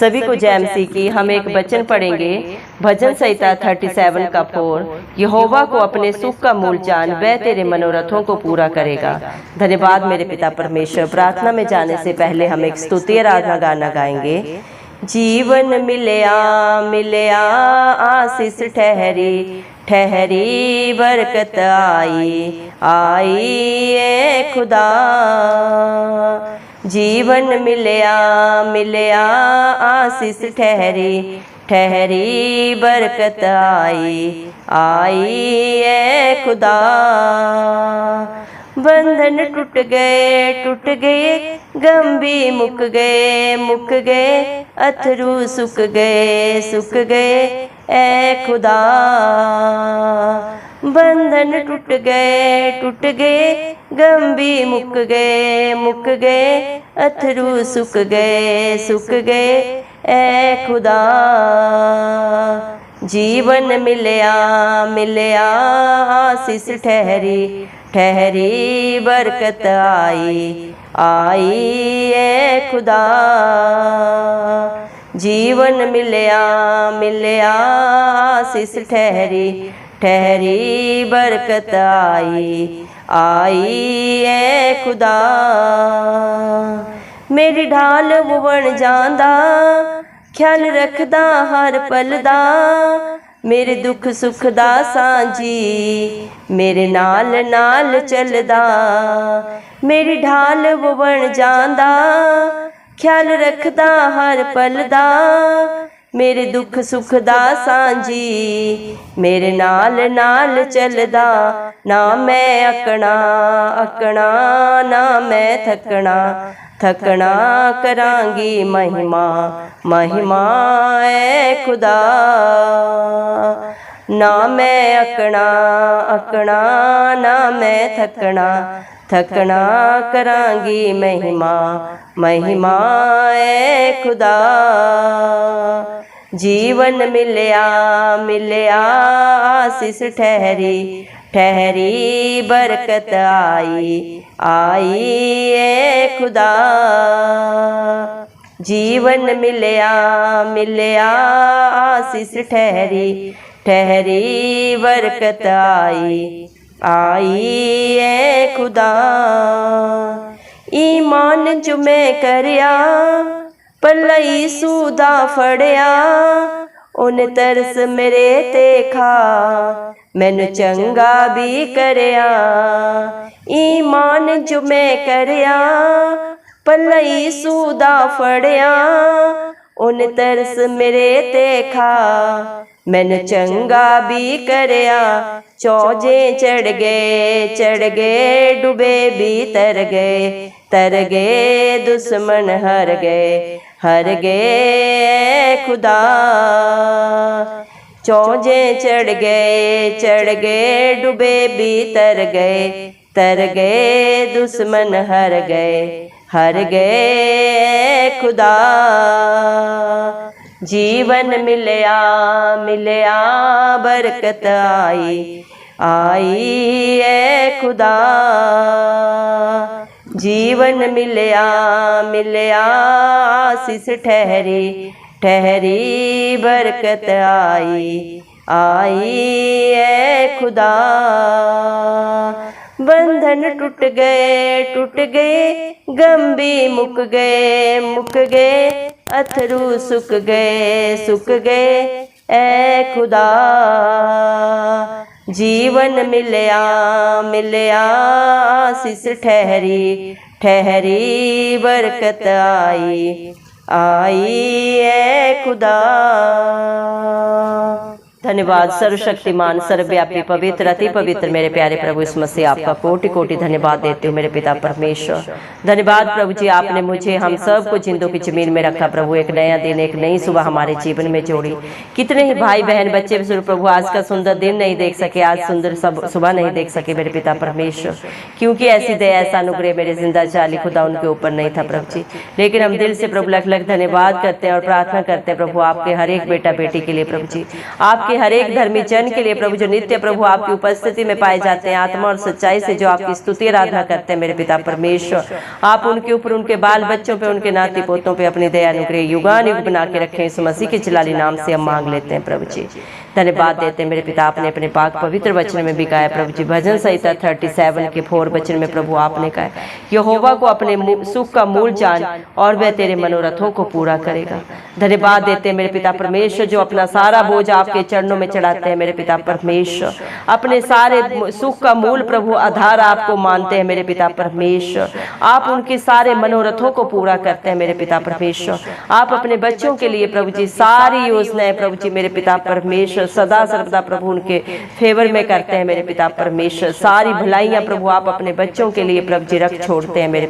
सभी को जय मसीह की। हम एक वचन पढ़ेंगे, भजन संहिता 37 का 4। यहोवा को अपने सुख का मूल जान, वह तेरे मनोरथों को पूरा करेगा। धन्यवाद मेरे पिता परमेश्वर। प्रार्थना में जाने से पहले हम एक स्तुति आराधना गाना गाएंगे। जीवन मिलया मिलया आशीष ठहरी ठहरी, बरकत आई आई ए खुदा। जीवन मिलया मिलया आशीष ठहरी ठहरी, बरकत आई आई ए खुदा। बंधन टूट गए गम भी मुक गए, अथरू सुख गए ए खुदा। बंधन टूट गए गम भी मुक गए, अथरू सुख गए ए खुदा। जीवन मिलया मिलया आशीष ठहरी ठहरी, बरकत आई आई ए खुदा। जीवन मिलया मिलया आशीष ठहरी ठहरी, बरकत आई आई ए खुदा। मेरी ढाल वो बन जांदा, ख्याल रखदा हर पल दा। मेरे दुख सुख दा सांझी, मेरे नाल नाल चलदा। मेरी ढाल वो बन जांदा, ख्याल रखदा हर पल दा। मेरे दुख सुख दा सांझी, मेरे नाल नाल चलदा। ना मैं अकना अकना, ना मैं थकना थकना, करांगी महिमा महिमा ए खुदा। ना मैं अकना अकना, ना मैं थकना थकना, करांगी महिमा महिमा ए खुदा। जीवन मिलया मिलया आशीष ठहरी ठहरी, बरकत आई आई ए खुदा। जीवन मिलया मिलया आशीष ठहरी ठहरी, बरकत आई आई ए खुदा। ईमान जो मैं करया, पल्ला यीशु दा फड़िया। उन तरस मेरे ते खा, मैनू चंगा भी करया। ईमान जो मैं करया, पल्ला यीशु दा फड़िया। उन तरस मेरे ते खा, मैनू चंगा भी करया। चौजे चढ़ गए डूबे भी तर गए, दुश्मन हर गए खुदा। चौजे चढ़ गए डूबे भी तर गए, दुश्मन हर गए खुदा। जीवन मिलया मिलया, बरकत आई आई ए खुदा। जीवन मिलया मिलया आशीष ठहरी ठहरी, बरकत आई आई ए खुदा। बंधन टूट गए गम भी मुक गए, अथरू सुख गए ए खुदा। जीवन मिलया मिलया आशीष ठहरी ठहरी, बरकत आई आई ए खुदा। धन्यवाद सर्वशक्तिमान सर्वव्यापी पवित्र अति पवित्र मेरे प्यारे प्रभु इस मसीह, आपका कोटि कोटि धन्यवाद देती हूँ मेरे पिता परमेश्वर। धन्यवाद प्रभु जी, आपने मुझे हम सब को जिंदों की जमीन में रखा प्रभु। एक नया दिन, एक नई सुबह हमारे जीवन में जोड़ी। कितने ही भाई बहन बच्चे प्रभु आज का सुंदर दिन नहीं देख सके, आज सुंदर सुबह नहीं देख सके मेरे पिता परमेश्वर, क्योंकि ऐसी दया ऐसा अनुग्रह मेरे जिंदा जाली खुदा उनके ऊपर नहीं था प्रभु जी। लेकिन हम दिल से प्रभु लख लख धन्यवाद करते हैं और प्रार्थना करते हैं प्रभु आपके हर एक बेटा बेटी के लिए प्रभु जी। आपके आपके हर एक धर्मी जन के लिए प्रभु जो नित्य प्रभु आपकी उपस्थिति में पाए जाते हैं, आत्मा और सच्चाई से जो आपकी स्तुति आराधना करते हैं मेरे पिता परमेश्वर, आप उनके ऊपर, उनके बाल बच्चों पे, उनके नाती पोतों पे अपनी दया अनुग्रह युगानुयुग बना के रखें। इस मसीह के जलाली नाम से हम मांग लेते हैं प्रभु जी। धन्यवाद देते हैं मेरे पिता, आपने अपने पाक पवित्र वचन में भी कहा है प्रभु जी, भजन संहिता 37 के 4 वचन में प्रभु आपने कहा है, यहोवा को अपने सुख का मूल जान और वह तेरे मनोरथों को पूरा करेगा। धन्यवाद देते हैं मेरे पिता परमेश्वर, जो अपना सारा बोझ आपके चरणों में चढ़ाते हैं मेरे पिता परमेश्वर, अपने सारे सुख का मूल प्रभु आधार आपको मानते हैं मेरे पिता परमेश्वर, आप उनके सारे मनोरथों को पूरा करते हैं मेरे पिता परमेश्वर। आप अपने बच्चों के लिए प्रभु जी सारी योजनाएं प्रभु जी मेरे पिता परमेश्वर सदा सर्वदा प्रभु उनके फेवर में करते हैं मेरे पिता परमेश्वर। सारी भलाइयां प्रभु आप अपने बच्चों के लिए प्रभु जी रख छोड़ते हैं मेरे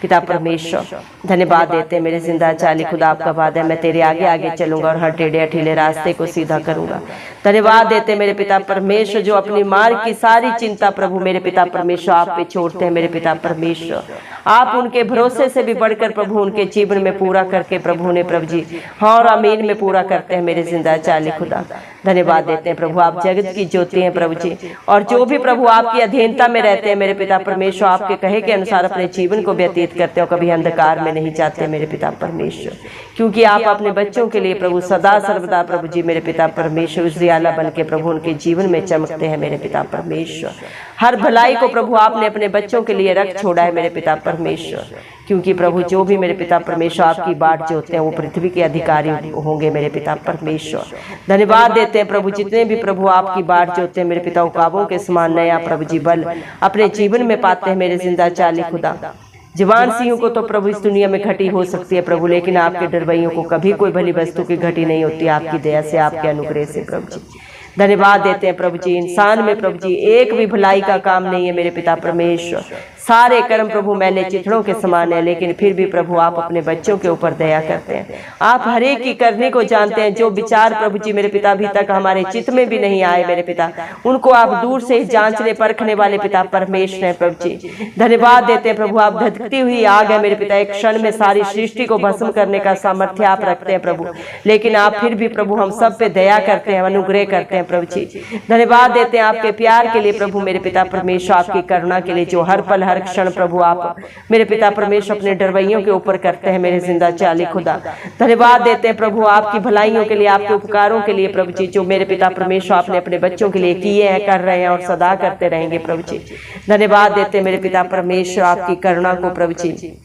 पिता परमेश्वर। धन्यवाद देते हैं मेरे जिंदा चाली खुदा, आपका वादा है मैं तेरे आगे आगे चलूंगा और हर टेढ़े अठीले रास्ते को सीधा करूंगा। धन्यवाद देते हैं मेरे पिता परमेश्वर, जो अपनी मार्ग की सारी चिंता प्रभु मेरे पिता परमेश्वर आप पे छोड़ते हैं मेरे पिता परमेश्वर। आप उनके भरोसे से भी बढ़कर प्रभु उनके जीवन में पूरा करके प्रभु ने प्रभु जी हाँ और आमीन में पूरा करते हैं मेरे जिंदा चाली खुदा। धन्यवाद देते हैं प्रभु, आप जगत की ज्योति हैं प्रभु जी, और जो भी प्रभु आपकी अधीनता में रहते हैं मेरे पिता परमेश्वर, आपके कहे के अनुसार अपने जीवन को व्यतीत करते हो, कभी अंधकार में नहीं जाते मेरे पिता परमेश्वर, क्योंकि आप अपने बच्चों के लिए प्रभु सदा सर्वदा प्रभु जी मेरे पिता परमेश्वर उजियाला बन के प्रभु उनके जीवन में चमकते हैं मेरे पिता परमेश्वर। हर भलाई को प्रभु आपने अपने बच्चों के लिए रख छोड़ा है मेरे पिता परमेश्वर, क्योंकि प्रभु जो भी मेरे पिता परमेश्वर आपकी बाट जोते हैं वो पृथ्वी के अधिकारी होंगे मेरे पिता परमेश्वर। धन्यवाद देते हैं प्रभु, जितने भी प्रभु आपकी बाट जोते हैं मेरे पिता उकाबों के समान नया प्रभु जी बल अपने जीवन में पाते हैं मेरे जिंदा चाली खुदा। जवान सिंहों को तो प्रभु इस दुनिया में घटी हो सकती है प्रभु, लेकिन आपके डरवैयों को कभी कोई भली वस्तु की घटी नहीं होती, आपकी दया से आपके अनुग्रह से प्रभु जी। धन्यवाद देते हैं प्रभु जी, इंसान में प्रभु जी एक भी भलाई का काम नहीं है मेरे पिता परमेश्वर, सारे कर्म प्रभु मैंने चिथड़ों के समान है, लेकिन फिर भी प्रभु आप अपने बच्चों के ऊपर दया करते हैं। आप हर एक की करने को जानते हैं, जो विचार प्रभु जी मेरे पिता अभी तक हमारे चित्त में भी नहीं आए मेरे पिता, उनको आप दूर से जांचने परखने वाले पिता परमेश्वर हैं प्रभु जी। धन्यवाद देते हैं प्रभु, आप धधकती हुई आग है मेरे पिता, एक क्षण में सारी सृष्टि को भस्म करने का सामर्थ्य आप रखते हैं प्रभु, लेकिन आप फिर भी प्रभु हम सब पे दया करते हैं, अनुग्रह करते हैं प्रभु जी। धन्यवाद देते हैं आपके प्यार के लिए प्रभु मेरे पिता परमेश्वर, आपकी करुणा के लिए जो हर पल हर क्षण प्रभु आप मेरे पिता परमेश्वर अपने डरवैयों के ऊपर करते हैं मेरे जिंदा चाली खुदा। धन्यवाद देते हैं प्रभु आपकी भलाइयों के लिए, आपके उपकारों के लिए प्रभु जी, जो मेरे पिता परमेश्वर आपने अपने बच्चों के लिए किए हैं, कर रहे हैं और सदा करते रहेंगे प्रभु जी। धन्यवाद देते हैं मेरे पिता परमेश्वर आपकी करुणा को प्रभु जी।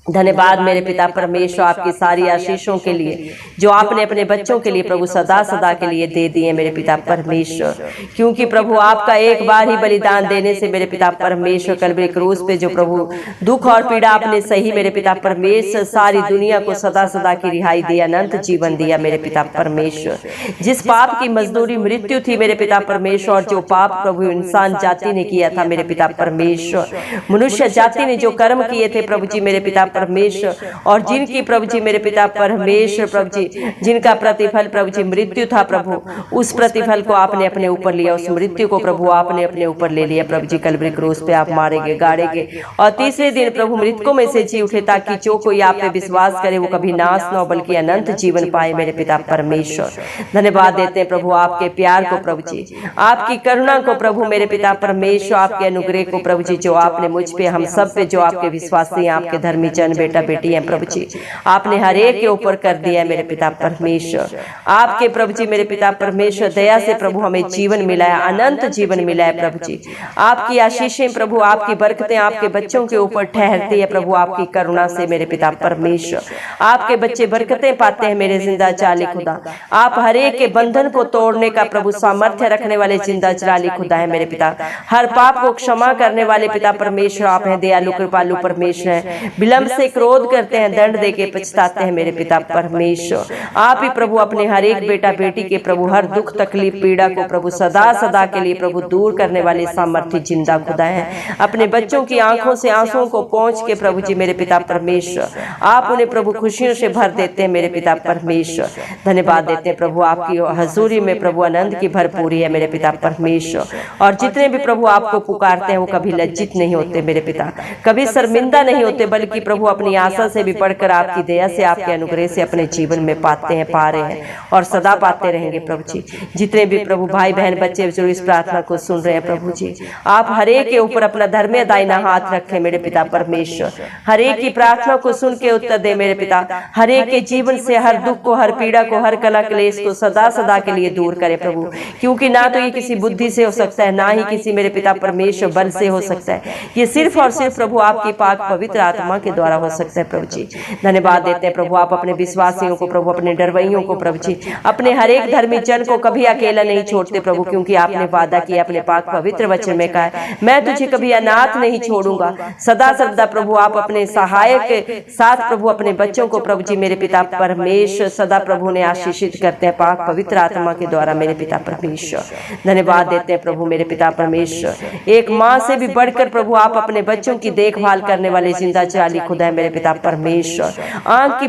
धन्यवाद मेरे पिता परमेश्वर आपकी सारी आशीषों के लिए जो आपने अपने बच्चों के लिए प्रभु सदा सदा के लिए दे दिए मेरे पिता परमेश्वर, क्योंकि प्रभु आपका एक बार ही बलिदान देने से मेरे पिता परमेश्वर कल्वरी क्रूस पे जो प्रभु दुख और पीड़ा आपने सही मेरे पिता परमेश्वर, सारी दुनिया को सदा सदा की रिहाई दी, अनंत जीवन दिया मेरे पिता परमेश्वर। जिस पाप की मजदूरी मृत्यु थी मेरे पिता परमेश्वर, और जो पाप प्रभु इंसान जाति ने किया था मेरे पिता परमेश्वर, मनुष्य जाति ने जो कर्म किए थे प्रभु जी मेरे पिता परमेश्वर, और जिनकी प्रभु जी मेरे पिता परमेश्वर प्रभु जी जिनका प्रतिफल प्रभु जी मृत्यु था प्रभु, उस प्रतिफल को आपने अपने ऊपर लिया, उस मृत्यु को प्रभु आपने अपने ऊपर ले लिया प्रभु जी। कल्वरी क्रूस पे आप मारेंगे गाड़ेंगे और तीसरे दिन प्रभु मृतकों में से जी उठे, ताकि जो कोई आप पे विश्वास करे वो कभी नाश न हो बल्कि अनंत जीवन पाए मेरे पिता परमेश्वर। धन्यवाद देते हैं प्रभु आपके प्यार को प्रभु जी, आपकी करुणा को प्रभु मेरे पिता परमेश्वर, आपके अनुग्रह को प्रभु जी, जो आपने मुझ पे हम सब पे जो आपके विश्वासी आपके धर्मी जन बेटा बेटी हैं प्रभु जी, आपने हर एक के ऊपर कर दिया है मेरे पिता परमेश्वर। आपके प्रभु जी मेरे पिता परमेश्वर दया से प्रभु हमें जीवन मिला है, अनंत जीवन मिला है प्रभु जी। आपकी आशीषें प्रभु, आपकी बरकतें आपके बच्चों के ऊपर ठहरती है प्रभु, आपकी करुणा से मेरे पिता परमेश्वर। आपके बच्चे बरकतें पाते हैं मेरे जिंदा चाली खुदा। आप हर एक के बंधन को तोड़ने का प्रभु सामर्थ्य रखने वाले जिंदा चाली खुदा है मेरे पिता। हर पाप को क्षमा करने वाले पिता परमेश्वर आप हैं, दयालु कृपालु परमेश्वर हैं, विलंब से क्रोध करते हैं, दंड देके पछताते हैं मेरे पिता परमेश्वर। आप ही प्रभु अपने हर एक बेटा बेटी के प्रभु हर दुख तकलीफ पीड़ा को प्रभु सदा सदा के लिए प्रभु दूर करने वाले सामर्थ्य जिंदा खुदा है। अपने बच्चों की आंखों से आंसुओं को पहुंच के प्रभु जी मेरे पिता परमेश्वर, आप उन्हें प्रभु खुशियों से भर देते हैं मेरे पिता परमेश्वर। धन्यवाद देते हैं प्रभु आपकी हजूरी में प्रभु आनंद की भरपूरी है मेरे पिता परमेश्वर, और जितने भी प्रभु आपको पुकारते हैं वो कभी लज्जित नहीं होते मेरे पिता, कभी शर्मिंदा नहीं होते, बल्कि प्रभु प्रभु अपनी आशा से भी बढ़कर आपकी दया से, आपके अनुग्रह से अपने जीवन में पाते हैं, पा रहे हैं और सदा पाते रहेंगे प्रभु जी। जितने भी प्रभु भाई बहन बच्चे जो इस प्रार्थना को सुन रहे हैं प्रभु जी, आप हरेक के ऊपर अपना धर्म दाहिना हाथ रखें मेरे पिता परमेश्वर। हरेक की प्रार्थना को सुन के उत्तर दे मेरे पिता। हरेक के जीवन से हर दुख को, हर पीड़ा को, हर कला क्लेश को सदा सदा के लिए दूर करे प्रभु, क्योंकि ना तो ये किसी बुद्धि से हो सकता है, ना ही किसी मेरे पिता परमेश्वर बल से हो सकता है। ये सिर्फ और सिर्फ प्रभु आपकी पाक पवित्र आत्मा के द्वारा हो सकता है प्रभु जी। धन्यवाद देते हैं प्रभु, आप अपने विश्वासियों को प्रभु, अपने डरवैयों को प्रभु जी, अपने हर एक धर्मी जन को कभी अकेला नहीं छोड़ते प्रभु, क्योंकि आपने वादा किया अपने पाक पवित्र वचन में कहा है, मैं तुझे कभी अनाथ नहीं छोड़ूंगा। सदा सर्वदा प्रभु आप अपने सहायक के साथ प्रभु अपने बच्चों को प्रभु जी मेरे पिता परमेश्वर सदा प्रभु ने आशीषित करते हैं पाक पवित्र आत्मा के द्वारा मेरे पिता परमेश्वर। धन्यवाद देते हैं प्रभु मेरे पिता परमेश्वर। एक माँ से भी बढ़कर प्रभु आप अपने बच्चों की देखभाल करने वाले जिंदा जाली खुदा है मेरे पिता परमेश्वर। आंख की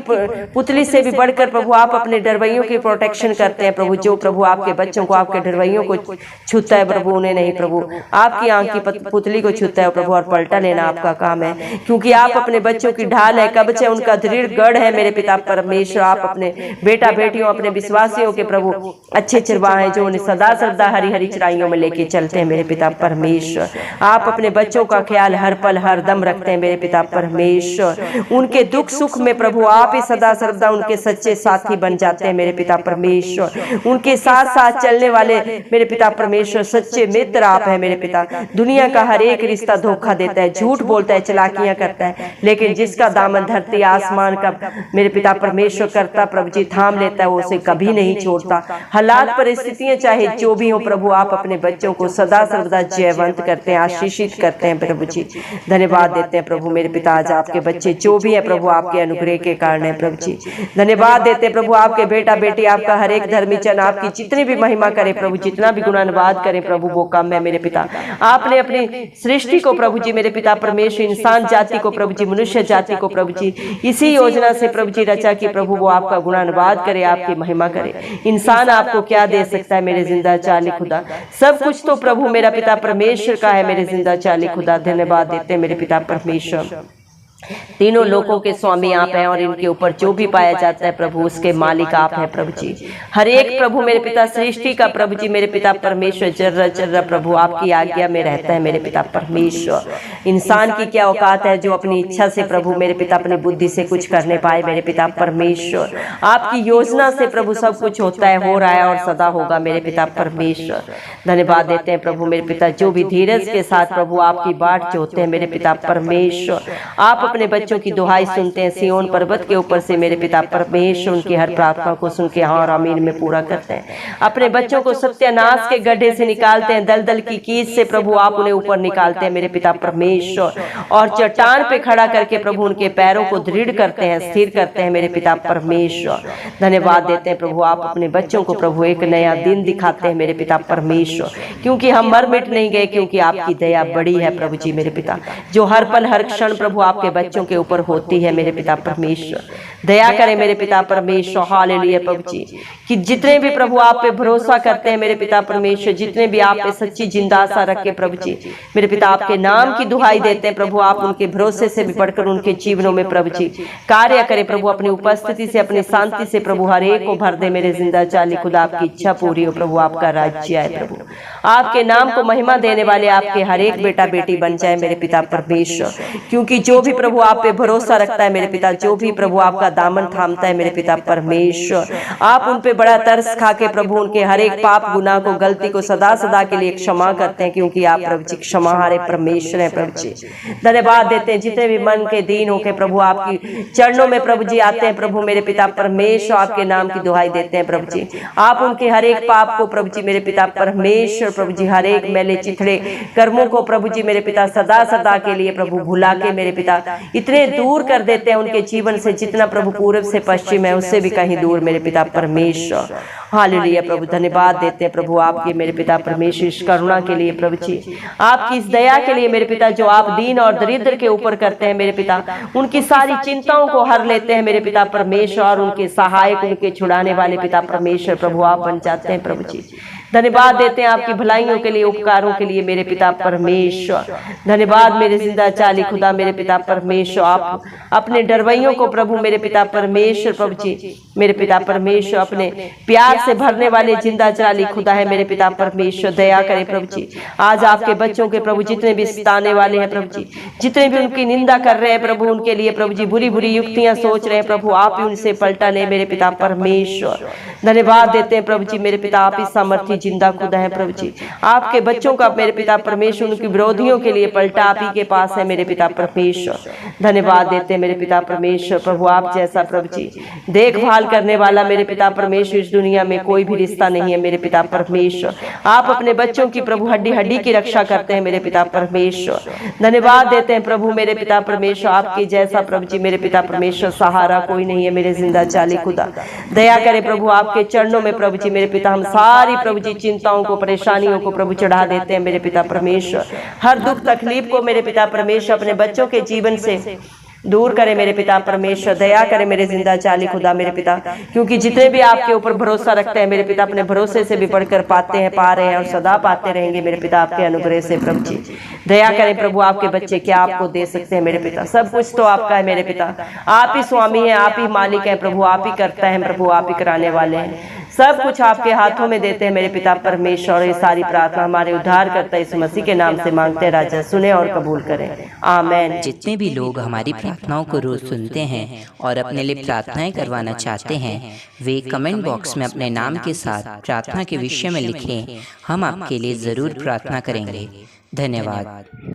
पुतली से भी बढ़कर प्रभु आप अपने डरवैयों की प्रोटेक्शन करते हैं प्रभु। जो प्रभु आपके बच्चों को, आपके डरवैयों को छूता है प्रभु, उन्हें नहीं प्रभु, आपकी आंख की पुतली को छूता है प्रभु, और पलटा लेना आपका काम है, क्योंकि आप अपने बच्चों की ढाल है, कवच है, उनका दृढ़ गढ़ है मेरे पिता परमेश्वर। आप अपने बेटा बेटियों, अपने विश्वासियों के प्रभु अच्छे चरवाह हैं, जो उन्हें सदा सदा हरी हरी चराइयों में लेके चलते हैं मेरे पिता परमेश्वर। आप अपने बच्चों का ख्याल हर पल हर दम रखते हैं मेरे पिता परमेश्वर। उनके दुख सुख में प्रभु आप ही सदा सर्वदा उनके सच्चे साथी बन जाते हैं मेरे पिता परमेश्वर। उनके साथ साथ चलने वाले मेरे पिता परमेश्वर सच्चे मित्र आप है मेरे पिता। दुनिया का हर एक रिश्ता धोखा देता है, झूठ बोलता है, चलाकियां करता है, लेकिन जिसका दामन धरती आसमान का मेरे पिता परमेश्वर करता प्रभु जी थाम लेता है, वो उसे कभी नहीं छोड़ता। हालात परिस्थितियां चाहे जो भी हो प्रभु आप अपने बच्चों को सदा सर्वदा जयवंत करते हैं, आशीषित करते हैं प्रभु जी। धन्यवाद देते हैं प्रभु मेरे पिता, आज आपके बच्चे जो भी है प्रभु आपके अनुग्रह के कारण है प्रभु जी। धन्यवाद देते हैं प्रभु, आपके बेटा बेटी, आपका हर एक धर्मी जन आपकी जितनी भी महिमा करे प्रभु, जितना भी गुणानुवाद करे प्रभु वो कम है मेरे पिता। आपने अपनी सृष्टि को प्रभु जी मेरे पिता परमेश्वर, इंसान जाति को प्रभु जी, मनुष्य जाति को प्रभु जी इसी योजना से प्रभु जी रचा कि प्रभु वो आपका गुणानुवाद करे, आपकी महिमा करे। इंसान आपको क्या दे सकता है मेरे जिंदा चाली खुदा, सब कुछ तो प्रभु मेरा पिता परमेश्वर का है मेरे जिंदा चाली खुदा। धन्यवाद देते हैं मेरे पिता परमेश्वर। तीनों लोकों के स्वामी आप हैं, और इनके ऊपर जो भी पाया जाता है प्रभु उसके मालिक आप हैं प्रभु जी। हर एक प्रभु मेरे पिता सृष्टि का प्रभु जी मेरे पिता परमेश्वर जर्रा जर्रा प्रभु आपकी आज्ञा में रहता है मेरे पिता परमेश्वर। इंसान की क्या औकात है जो अपनी इच्छा से प्रभु मेरे पिता अपनी बुद्धि से कुछ करने पाए मेरे पिता परमेश्वर। आपकी योजना से प्रभु सब कुछ होता है, हो रहा है और सदा होगा मेरे पिता परमेश्वर। धन्यवाद देते हैं प्रभु मेरे पिता, जो भी धीरज के साथ प्रभु आपकी बाट जोते हैं मेरे पिता परमेश्वर। आप अपने बच्चों की दुहाई सुनते हैं, सियोन पर्वत के ऊपर से मेरे पिता परमेश्वर उनकी हर प्रार्थना को सुन के हाँ और आमीन में पूरा करते हैं। अपने बच्चों को सत्यानाश के गड्ढे से निकालते हैं, दलदल की कीच से प्रभु आप उन्हें ऊपर निकालते हैं मेरे पिता परमेश्वर, और चट्टान पे खड़ा करके प्रभु उनके पैरों को दृढ़ करते हैं, स्थिर करते हैं मेरे पिता परमेश्वर। धन्यवाद देते हैं प्रभु, आप अपने बच्चों को प्रभु एक नया दिन दिखाते हैं मेरे पिता परमेश्वर, क्योंकि हम मर मिट नहीं गए, क्योंकि आपकी दया बड़ी है प्रभु जी मेरे पिता, जो हर पल हर क्षण प्रभु आपके बच्चों के ऊपर होती है मेरे पिता परमेश्वर। दया करें मेरे पिता परमेश्वर, हालेलुया प्रभु जी, कि जितने भी प्रभु आप पे भरोसा करते हैं मेरे पिता परमेश्वर, जितने भी आप पे सच्ची जिंदा आशा रख के प्रभु जी मेरे पिता आपके नाम की दुहाई देते हैं प्रभु, आप उनके भरोसे से भी बढ़कर उनके जीवनों में प्रभु जी कार्य करें प्रभु, अपनी उपस्थिति से अपनी शांति से प्रभु हर एक को भर दे मेरे जिंदा चाली खुदा। आपकी इच्छा पूरी हो प्रभु, आपका राज्य आए प्रभु, आपके नाम को महिमा देने वाले आपके हर एक बेटा बेटी बन जाए मेरे पिता परमेश्वर, क्योंकि जो भी प्रभु आप पे भरोसा रखता है मेरे पिता, जो भी प्रभु आपका दामन थामता है मेरे पिता परमेश्वर, आप उन पे बड़ा तरस खा के प्रभु उनके हर एक पाप गुनाह को गलती को सदा सदा के लिए क्षमा करते हैं, क्योंकि आप प्रभु जी क्षमा हारे परमेश्वर है प्रभु जी। धन्यवाद देते हैं जितने भी मन के दीन होके प्रभु आपकी चरणों में प्रभु जी आते हैं प्रभु मेरे पिता परमेश्वर, आपके नाम की दुहाई देते हैं प्रभु जी, आप उनके हर एक पाप को प्रभु जी मेरे पिता परमेश्वर प्रभु जी हर एक मैले चिथड़े कर्मों को प्रभु जी मेरे पिता सदा सदा के लिए प्रभु भुला के मेरे पिता इतने दूर कर देते हैं उनके जीवन से, जितना प्रभु पूर्व से पश्चिम है उससे भी कहीं दूर मेरे पिता परमेश्वर। हालेलुया प्रभु, धन्यवाद देते हैं प्रभु आपके मेरे पिता परमेश्वर इस करुणा के लिए प्रभु जी, आपकी इस दया के लिए मेरे पिता, जो आप दीन और दरिद्र के ऊपर करते हैं मेरे पिता, उनकी सारी चिंताओं को हर लेते हैं मेरे पिता परमेश्वर, और उनके सहायक उनके छुड़ाने वाले पिता परमेश्वर प्रभु आप बन जाते हैं प्रभु जी। धन्यवाद देते हैं आपकी भलाइयों के लिए, उपकारों के लिए मेरे पिता परमेश्वर। धन्यवाद मेरे जिंदा चाली खुदा मेरे पिता परमेश्वर, आप अपने डरवैयों को प्रभु मेरे पिता परमेश्वर प्रभु जी मेरे पिता परमेश्वर अपने प्यार से भरने वाले जिंदा चाली खुदा है मेरे पिता परमेश्वर। दया करें प्रभु जी, आज आपके बच्चों के प्रभु जितने भी सताने वाले हैं प्रभु जी, जितने भी उनकी निंदा कर रहे हैं प्रभु, उनके लिए प्रभु जी बुरी बुरी युक्तियां सोच रहे हैं प्रभु, आप ही उनसे पलटा ले मेरे पिता परमेश्वर। धन्यवाद देते हैं प्रभु जी मेरे पिता, आप ही सामर्थी जिंदा खुदा है प्रभु जी। आपके बच्चों का मेरे पिता परमेश्वर उनके विरोधियों के लिए पलटा आप ही के पास है मेरे पिता परमेश्वर। धन्यवाद देते हैं मेरे पिता परमेश्वर प्रभु, आप जैसा प्रभु जी देखभाल करने वाला मेरे पिता परमेश्वर इस दुनिया में कोई भी रिश्ता नहीं है मेरे पिता परमेश्वर। आप अपने बच्चों की प्रभु हड्डी हड्डी की रक्षा करते हैं मेरे पिता परमेश्वर। धन्यवाद देते हैं प्रभु मेरे पिता परमेश्वर, आपके जैसा प्रभु जी मेरे पिता परमेश्वर सहारा कोई नहीं है मेरे जिंदा चाली खुदा। दया करे प्रभु, आपके चरणों में प्रभु जी मेरे पिता हम सारी प्रभु जी चिंताओं को परेशानियों को प्रभु चढ़ा देते हैं मेरे पिता परमेश्वर। हर दुख तकलीफ को मेरे पिता परमेश्वर अपने बच्चों के जीवन से दूर करे मेरे पिता परमेश्वर। दया करे मेरे जिंदा चाली खुदा मेरे पिता, क्योंकि जितने भी आपके ऊपर भरोसा रखते हैं मेरे पिता अपने भरोसे से भी बढ़कर पाते हैं, पा रहे हैं और सदा पाते रहेंगे मेरे पिता आपके अनुग्रह से प्रभु जी। दया करें प्रभु, आपके बच्चे क्या आपको दे सकते हैं मेरे पिता, सब कुछ तो आपका है मेरे पिता। आप ही स्वामी हैं, आप ही मालिक हैं प्रभु, आप ही करता है प्रभु, आप ही कराने वाले हैं। सब कुछ आपके हाथों में देते हैं मेरे पिता परमेश्वर। और ये सारी प्रार्थना हमारे उद्धार करता यीशु मसीह के नाम से मांगते हैं राजा, सुने और कबूल करें, आमीन। जितने भी लोग हमारी प्रार्थनाओं को रोज सुनते हैं और अपने लिए प्रार्थनाएं करवाना चाहते हैं, वे कमेंट बॉक्स में अपने नाम के साथ प्रार्थना के विषय में लिखें, हम आपके लिए जरूर प्रार्थना करेंगे। धन्यवाद।